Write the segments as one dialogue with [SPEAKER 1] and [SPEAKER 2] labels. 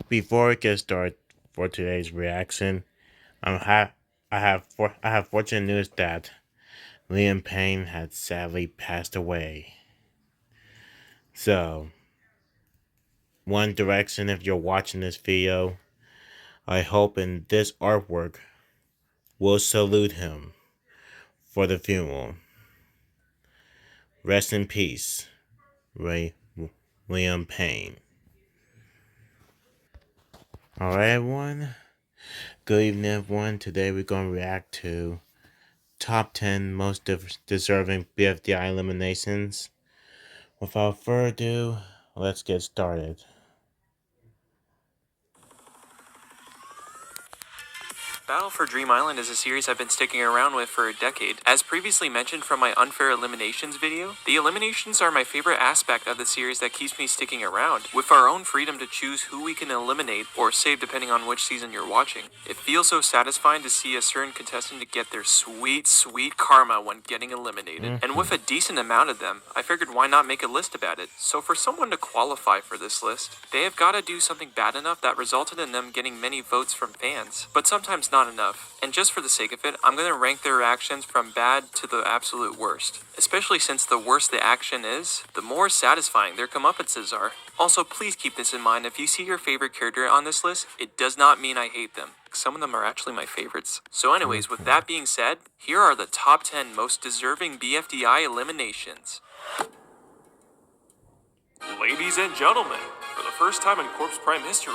[SPEAKER 1] Before we get started for today's reaction, I have fortunate news that Liam Payne had sadly passed away. So, One Direction, if you're watching this video, I hope in this artwork will salute him for the funeral. Rest in peace, Liam Payne. Alright, everyone. Good evening, everyone. Today we're going to react to top 10 most deserving BFDI eliminations. Without further ado, let's get started.
[SPEAKER 2] Battle for Dream Island is a series I've been sticking around with for a decade. As previously mentioned from my unfair eliminations video, the eliminations are my favorite aspect of the series that keeps me sticking around, with our own freedom to choose who we can eliminate or save depending on which season you're watching. It feels so satisfying to see a certain contestant to get their sweet, sweet karma when getting eliminated. And with a decent amount of them, I figured why not make a list about it. So for someone to qualify for this list, they have got to do something bad enough that resulted in them getting many votes from fans. But sometimes not enough. And just for the sake of it, I'm going to rank their actions from bad to the absolute worst. Especially since the worse the action is, the more satisfying their comeuppances are. Also, please keep this in mind, if you see your favorite character on this list, it does not mean I hate them. Some of them are actually my favorites. So anyways, with that being said, here are the top 10 most deserving BFDI eliminations. Ladies and gentlemen, for the first time in Corpse Prime history,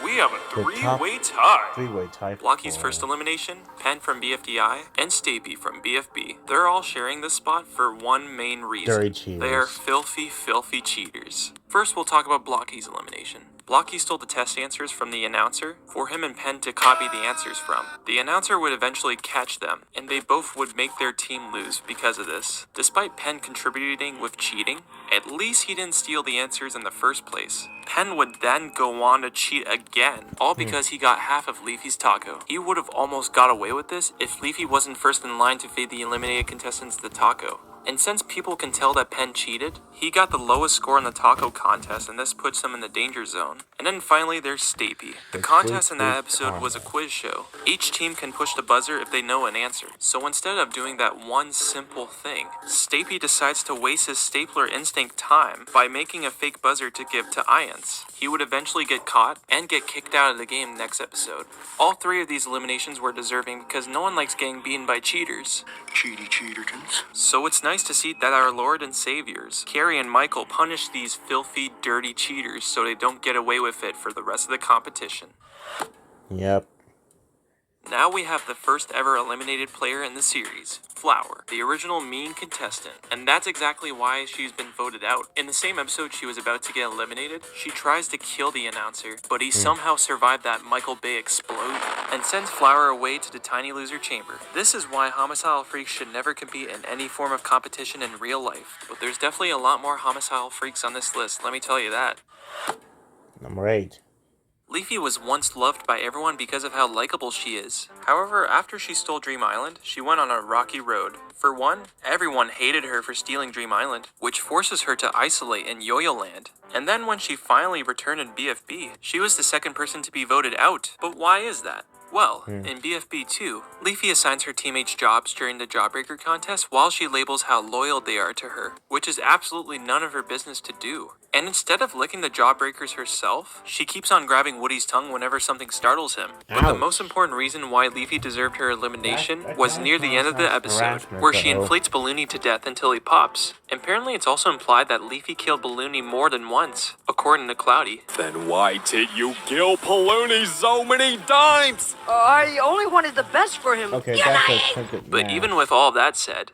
[SPEAKER 2] we have a three-way tie. Blocky's first elimination, Penn from BFDI, and Stapy from BFB. They're all sharing this spot for one main reason. They are filthy, filthy cheaters. First, we'll talk about Blocky's elimination. Blocky stole the test answers from the announcer for him and Penn to copy the answers from. The announcer would eventually catch them, and they both would make their team lose because of this. Despite Penn contributing with cheating, at least he didn't steal the answers in the first place. Penn would then go on to cheat again, all because he got half of Leafy's taco. He would have almost got away with this if Leafy wasn't first in line to feed the eliminated contestants the taco. And since people can tell that Penn cheated, he got the lowest score in the taco contest, and this puts him in the danger zone. And then finally, there's Stapy. The contest in that episode was a quiz show. Each team can push the buzzer if they know an answer. So instead of doing that one simple thing, Stapy decides to waste his stapler instinct time by making a fake buzzer to give to Iance. He would eventually get caught and get kicked out of the game next episode. All three of these eliminations were deserving because no one likes getting beaten by cheaters. Cheatertons. So it's nice to see that our Lord and Saviors, Carrie and Michael, punish these filthy, dirty cheaters so they don't get away with it for the rest of the competition.
[SPEAKER 1] Yep.
[SPEAKER 2] Now we have the first ever eliminated player in the series, Flower, the original mean contestant, and that's exactly why she's been voted out. In the same episode she was about to get eliminated, she tries to kill the announcer, but he somehow survived that Michael Bay explosion, and sends Flower away to the tiny loser chamber. This is why homicidal freaks should never compete in any form of competition in real life, but there's definitely a lot more homicidal freaks on this list, let me tell you that.
[SPEAKER 1] Number 8.
[SPEAKER 2] Leafy was once loved by everyone because of how likable she is. However, after she stole Dream Island, she went on a rocky road. For one, everyone hated her for stealing Dream Island, which forces her to isolate in Yo-Yo Land. And then when she finally returned in BFB, she was the second person to be voted out. But why is that? Well, in BFB 2, Leafy assigns her teammates jobs during the Jawbreaker contest while she labels how loyal they are to her, which is absolutely none of her business to do. And instead of licking the Jawbreakers herself, she keeps on grabbing Woody's tongue whenever something startles him. But the most important reason why Leafy deserved her elimination was near the end of the episode, where she inflates Balloony to death until he pops. Apparently it's also implied that Leafy killed Balloony more than once, according to Cloudy.
[SPEAKER 3] Then why did you kill Balloony so many times?
[SPEAKER 4] I only wanted the best for him.
[SPEAKER 1] Okay, that's a good.
[SPEAKER 2] But even with all that said,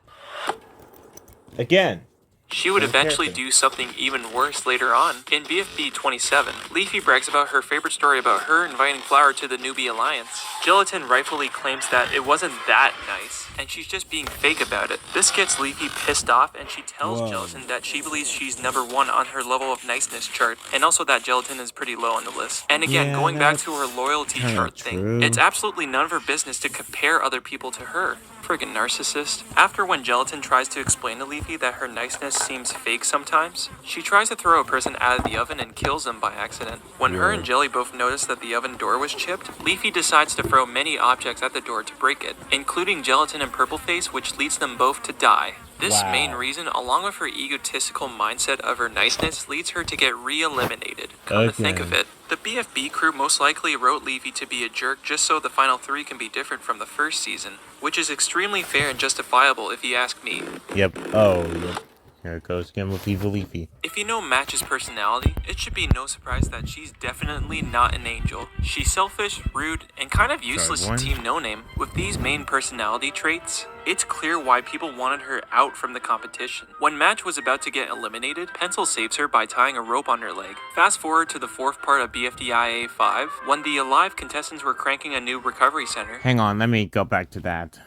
[SPEAKER 1] again,
[SPEAKER 2] she would eventually do something even worse later on. In BFB 27, Leafy brags about her favorite story about her inviting Flower to the Newbie Alliance. Gelatin rightfully claims that it wasn't that nice, and she's just being fake about it. This gets Leafy pissed off, and she tells Gelatin that she believes she's number 1 on her level of niceness chart, and also that Gelatin is pretty low on the list. And again, going back to her loyalty chart thing, it's absolutely none of her business to compare other people to her. Friggin' narcissist. After when Gelatin tries to explain to Leafy that her niceness seems fake sometimes, she tries to throw a person out of the oven and kills them by accident. When her and Jelly both notice that the oven door was chipped, Leafy decides to throw many objects at the door to break it, including Gelatin and Purpleface, which leads them both to die. This main reason, along with her egotistical mindset of her niceness, leads her to get re-eliminated. Come to think of it, the BFB crew most likely wrote Leafy to be a jerk just so the final 3 can be different from the first season, which is extremely fair and justifiable if you ask me.
[SPEAKER 1] Yep. Oh, yep. Here it goes again with Evil Leafy.
[SPEAKER 2] If you know Match's personality, it should be no surprise that she's definitely not an angel. She's selfish, rude, and kind of useless to Team No Name. With these main personality traits, it's clear why people wanted her out from the competition. When Match was about to get eliminated, Pencil saves her by tying a rope on her leg. Fast forward to the 4th part of BFDI A5, when the alive contestants were cranking a new recovery center.
[SPEAKER 1] Hang on, let me go back to that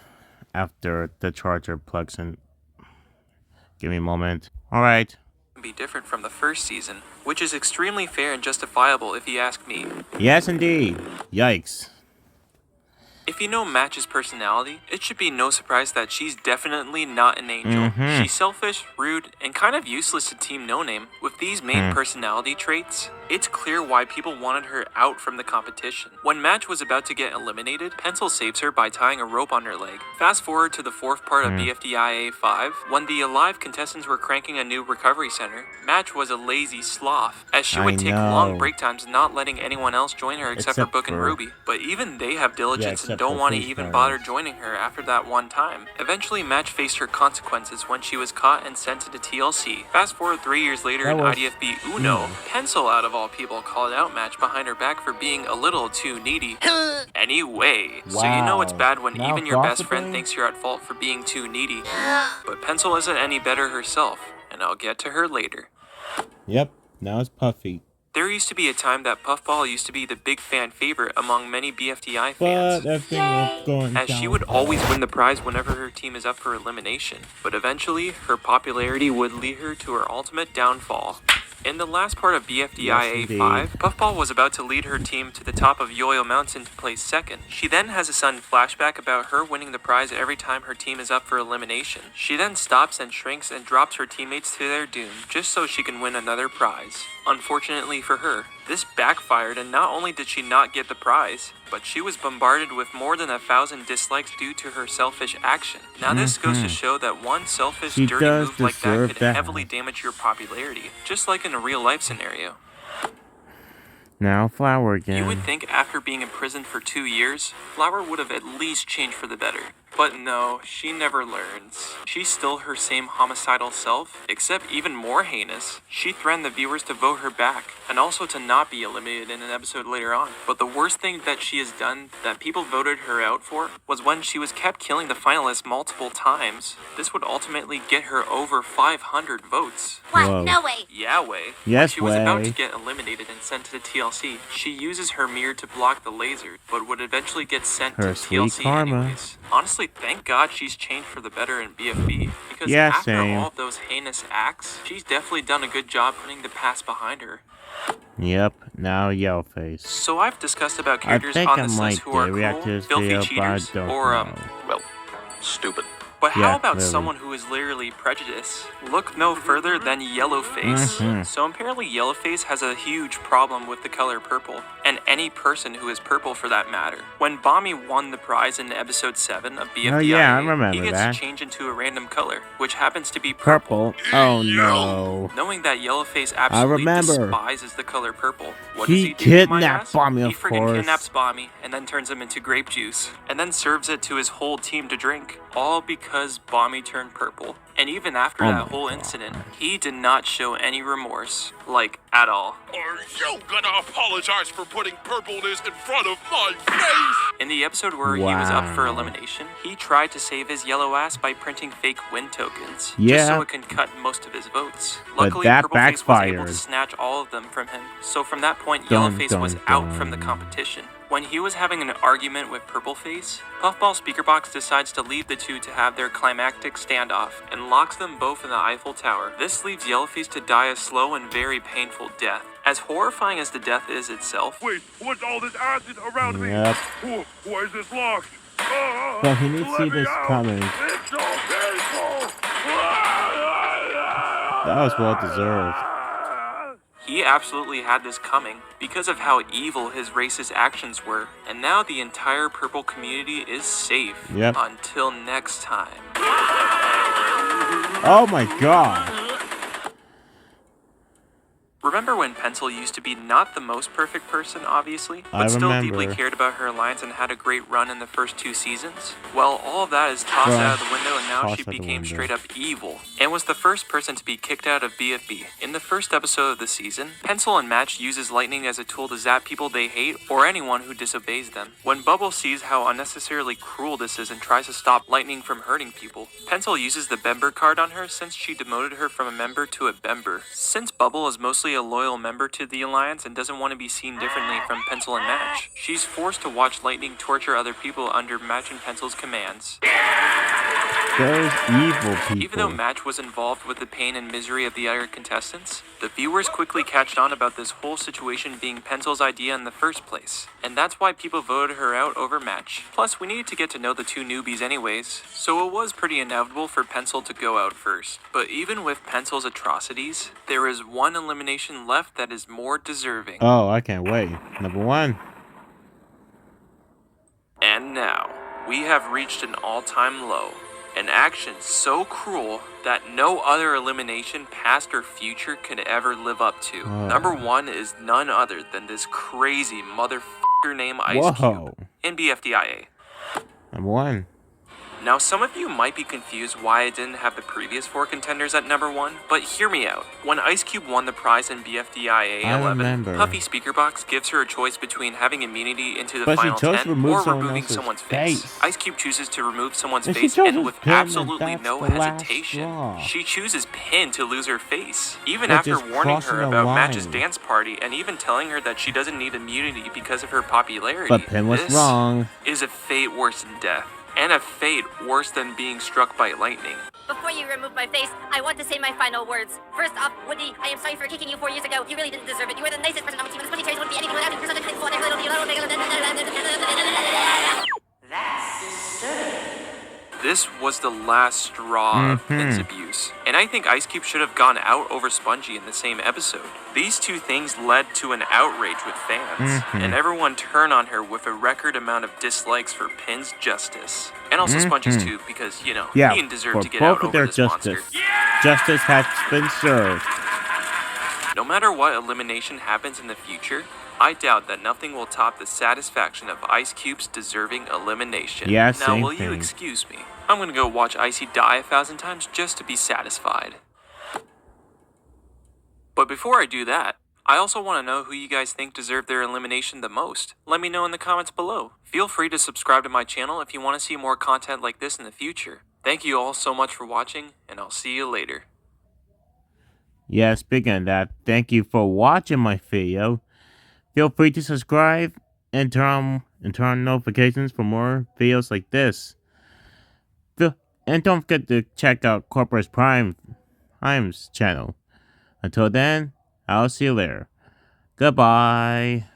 [SPEAKER 1] after the charger plugs in. Give me a moment. Alright.
[SPEAKER 2] Be different from the first season, which is extremely fair and justifiable if you ask me.
[SPEAKER 1] Yes, indeed. Yikes.
[SPEAKER 2] If you know Match's personality, it should be no surprise that she's definitely not an angel. She's selfish, rude, and kind of useless to Team No Name. With these main personality traits, it's clear why people wanted her out from the competition. When Match was about to get eliminated, Pencil saves her by tying a rope on her leg. Fast forward to the 4th part of BFDI A5, when the alive contestants were cranking a new recovery center. Match was a lazy sloth, as she would take long break times not letting anyone else join her except for Book and Ruby. But even they have diligence and don't want to even bother joining her after that one time. Eventually, Match faced her consequences when she was caught and sent to the TLC. Fast forward 3 years later in IDFB Uno, Pencil out of all people called out Match behind her back for being a little too needy. Anyway, so you know it's bad when even your best friend thinks you're at fault for being too needy. But Pencil isn't any better herself, and I'll get to her later.
[SPEAKER 1] Yep, now it's Puffy.
[SPEAKER 2] There used to be a time that Puffball used to be the big fan favorite among many BFDI fans,
[SPEAKER 1] But everything was going
[SPEAKER 2] as she would always win the prize whenever her team is up for elimination. But eventually, her popularity would lead her to her ultimate downfall. In the last part of BFDI A5, Puffball was about to lead her team to the top of Yo-Yo Mountain to place 2nd. She then has a sudden flashback about her winning the prize every time her team is up for elimination. She then stops and shrinks and drops her teammates to their doom, just so she can win another prize. Unfortunately for her, this backfired, and not only did she not get the prize, but she was bombarded with more than 1,000 dislikes due to her selfish action. Now this goes to show that one selfish, dirty move like that could heavily damage your popularity, just like in a real life scenario.
[SPEAKER 1] Now Flower again.
[SPEAKER 2] You would think after being imprisoned for 2 years, Flower would have at least changed for the better. But no, she never learns. She's still her same homicidal self, except even more heinous. She threatened the viewers to vote her back, and also to not be eliminated in an episode later on. But the worst thing that she has done that people voted her out for was when she was kept killing the finalists multiple times. This would ultimately get her over 500 votes.
[SPEAKER 5] What?
[SPEAKER 1] Whoa.
[SPEAKER 5] No way.
[SPEAKER 2] Yeah, way.
[SPEAKER 1] Yes,
[SPEAKER 2] When she was about
[SPEAKER 1] way.
[SPEAKER 2] to get eliminated and sent to the TLC, she uses her mirror to block the laser, but would eventually get sent
[SPEAKER 1] Her
[SPEAKER 2] to
[SPEAKER 1] sweet
[SPEAKER 2] TLC
[SPEAKER 1] karma.
[SPEAKER 2] anyways. Honestly, thank God she's changed for the better in BFB, because
[SPEAKER 1] Yeah,
[SPEAKER 2] after
[SPEAKER 1] same.
[SPEAKER 2] all of those heinous acts, she's definitely done a good job putting the past behind her.
[SPEAKER 1] Yep, now Yellowface.
[SPEAKER 2] So I've discussed about
[SPEAKER 1] I
[SPEAKER 2] characters
[SPEAKER 1] think
[SPEAKER 2] on
[SPEAKER 1] I
[SPEAKER 2] this
[SPEAKER 1] might
[SPEAKER 2] list who are
[SPEAKER 1] react
[SPEAKER 2] cool,
[SPEAKER 1] to this
[SPEAKER 2] filthy
[SPEAKER 1] video, but I
[SPEAKER 2] cheaters,
[SPEAKER 1] don't
[SPEAKER 2] or
[SPEAKER 1] know.
[SPEAKER 3] Well, stupid.
[SPEAKER 2] But how
[SPEAKER 1] Yeah,
[SPEAKER 2] about
[SPEAKER 1] really.
[SPEAKER 2] someone who is literally prejudiced? Look no further than Yellowface. So apparently Yellowface has a huge problem with the color purple, and any person who is purple for that matter. When Bommy won the prize in episode 7 of BFDI,
[SPEAKER 1] Oh, yeah, I remember
[SPEAKER 2] he gets
[SPEAKER 1] that.
[SPEAKER 2] changed into a random color, which happens to be purple.
[SPEAKER 1] Purple. Oh no.
[SPEAKER 2] Knowing that Yellowface absolutely
[SPEAKER 1] remember.
[SPEAKER 2] despises the color purple, what
[SPEAKER 1] He
[SPEAKER 2] does he do, you might
[SPEAKER 1] kidnapped
[SPEAKER 2] ask?
[SPEAKER 1] Bommy,
[SPEAKER 2] He
[SPEAKER 1] of
[SPEAKER 2] friggin'
[SPEAKER 1] course.
[SPEAKER 2] kidnaps Bommy and then turns him into grape juice, and then serves it to his whole team to drink, all because Bommy turned purple. And even after
[SPEAKER 1] Oh
[SPEAKER 2] that
[SPEAKER 1] my
[SPEAKER 2] whole
[SPEAKER 1] God.
[SPEAKER 2] incident, he did not show any remorse, like at all.
[SPEAKER 3] Are you gonna apologize for putting purpleness in front of my face?
[SPEAKER 2] In the episode where he was up for
[SPEAKER 1] Wow.
[SPEAKER 2] elimination, he tried to save his yellow ass by printing fake win tokens, just
[SPEAKER 1] Yeah.
[SPEAKER 2] so it can cut most of his votes.
[SPEAKER 1] But
[SPEAKER 2] Luckily,
[SPEAKER 1] that
[SPEAKER 2] Purpleface was able to
[SPEAKER 1] backfired.
[SPEAKER 2] snatch all of them from him, so from that point,
[SPEAKER 1] Dun,
[SPEAKER 2] Yellowface was
[SPEAKER 1] dun,
[SPEAKER 2] out from the
[SPEAKER 1] dun.
[SPEAKER 2] competition. When he was having an argument with Purpleface, Puffball Speakerbox decides to leave the two to have their climactic standoff, and locks them both in the Eiffel Tower. This leaves Yellowface to die a slow and very painful death. As horrifying as the death is itself,
[SPEAKER 3] Wait, what's all this acid around me?
[SPEAKER 1] Yep.
[SPEAKER 3] Why is this locked?
[SPEAKER 1] But he needs to see this coming. That was well deserved.
[SPEAKER 2] He absolutely had this coming because of how evil his racist actions were, and now the entire purple community is safe.
[SPEAKER 1] Yep.
[SPEAKER 2] Until next time.
[SPEAKER 1] Oh my god.
[SPEAKER 2] Remember when Pencil used to be not the most perfect person, obviously, but
[SPEAKER 1] I
[SPEAKER 2] still
[SPEAKER 1] remember.
[SPEAKER 2] deeply cared about her alliance and had a great run in the first 2 seasons? Well, all of that is tossed out of the window, and now she became straight up evil, and was the first person to be kicked out of BFB. In the first episode of the season, Pencil and Match uses lightning as a tool to zap people they hate or anyone who disobeys them. When Bubble sees how unnecessarily cruel this is and tries to stop lightning from hurting people, Pencil uses the Bember card on her since she demoted her from a member to a Bember. Since Bubble is mostly a loyal member to the Alliance and doesn't want to be seen differently from Pencil and Match, she's forced to watch Lightning torture other people under Match and Pencil's commands.
[SPEAKER 1] Those evil people.
[SPEAKER 2] Even though Match was involved with the pain and misery of the other contestants, the viewers quickly catched on about this whole situation being Pencil's idea in the first place, and that's why people voted her out over Match. Plus, we needed to get to know the 2 newbies anyways, so it was pretty inevitable for Pencil to go out first. But even with Pencil's atrocities, there is one elimination left that is more deserving.
[SPEAKER 1] Oh, I can't wait. Number 1.
[SPEAKER 2] And now, we have reached an all-time low. An action so cruel that no other elimination, past or future, could ever live up to. Number 1 is none other than this crazy motherfucker named Ice Cube in BFDIA.
[SPEAKER 1] Number 1.
[SPEAKER 2] Now, some of you might be confused why I didn't have the previous 4 contenders at number 1, but hear me out. When Ice Cube won the prize in BFDIA 11, Puffy Speakerbox gives her a choice between having immunity into the final 10 or removing someone's face. Ice Cube chooses to remove someone's face, and with absolutely no hesitation, she chooses Pin to lose her face. Even after warning her about Match's dance party and even telling her that she doesn't need immunity because of her popularity,
[SPEAKER 1] but Pin was wrong.
[SPEAKER 2] Is a fate worse than death. And a fate worse than being struck by lightning.
[SPEAKER 5] Before you remove my face, I want to say my final words. First off, Woody, I am sorry for kicking you 4 years ago. You really didn't deserve it. You were the nicest person on the team, and the 20 cherries wouldn't be anything without you. You're such a good That's disturbing.
[SPEAKER 2] This was the last straw of Pin's abuse, and I think Ice Cube should have gone out over Spongy in the same episode. These 2 things led to an outrage with fans, and everyone turned on her with a record amount of dislikes for Pin's justice. And also Spongy's too, because, you know, he didn't deserve to get out over this monster.
[SPEAKER 1] Justice has been served.
[SPEAKER 2] No matter what elimination happens in the future, I doubt that nothing will top the satisfaction of Ice Cube's deserving elimination.
[SPEAKER 1] Yeah,
[SPEAKER 2] now, will you excuse me? I'm gonna go watch Icy die 1,000 times just to be satisfied. But before I do that, I also want to know who you guys think deserved their elimination the most. Let me know in the comments below. Feel free to subscribe to my channel if you want to see more content like this in the future. Thank you all so much for watching, and I'll see you later.
[SPEAKER 1] Yeah, speaking of that, thank you for watching my video. Feel free to subscribe and turn on notifications for more videos like this. And don't forget to check out Corporate Prime's channel. Until then, I'll see you later. Goodbye.